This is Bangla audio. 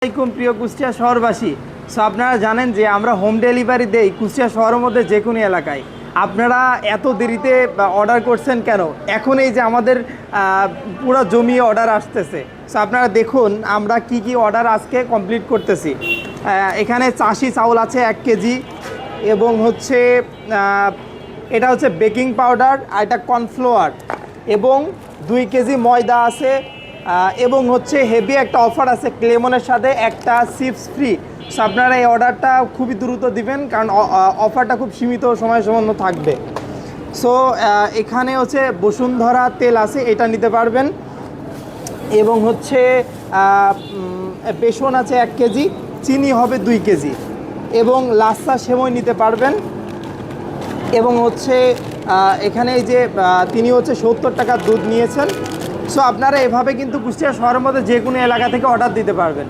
আসসালামাইকুম প্রিয় কুষ্টিয়া শহরবাসী। সো আপনারা জানেন যে আমরা হোম ডেলিভারি দেই কুষ্টিয়া শহরের মধ্যে যে কোনো এলাকায়। আপনারা এত দেরিতে অর্ডার করছেন কেন? এখন এই যে আমাদের পুরো জমিয়ে অর্ডার আসতেছে। সো আপনারা দেখুন আমরা কি কি অর্ডার আজকে কমপ্লিট করতেছি। এখানে চাষি চাউল আছে 1 কেজি, এবং হচ্ছে এটা হচ্ছে বেকিং পাউডার, আর এটা কর্নফ্লাওয়ার, এবং 2 কেজি ময়দা আছে, এবং হচ্ছে হেভি একটা অফার আছে ক্লেমনের সাথে একটা চিপস ফ্রি। সো আপনারা এই অর্ডারটা খুবই দ্রুত দিবেন, কারণ অফারটা খুব সীমিত সময়ের জন্য থাকবে। সো এখানে হচ্ছে বসুন্ধরা তেল আছে, এটা নিতে পারবেন, এবং হচ্ছে বেসন আছে 1 কেজি, চিনি হবে 2 কেজি, এবং লাচ্ছা সেমই নিতে পারবেন। এবং হচ্ছে এখানে এই যে তিনি হচ্ছে 70 টাকার দুধ নিয়েছেন। সো আপনারা এভাবে কিন্তু কুষ্টিয়া শহরের মধ্যে যে কোনো এলাকা থেকে অর্ডার দিতে পারবেন।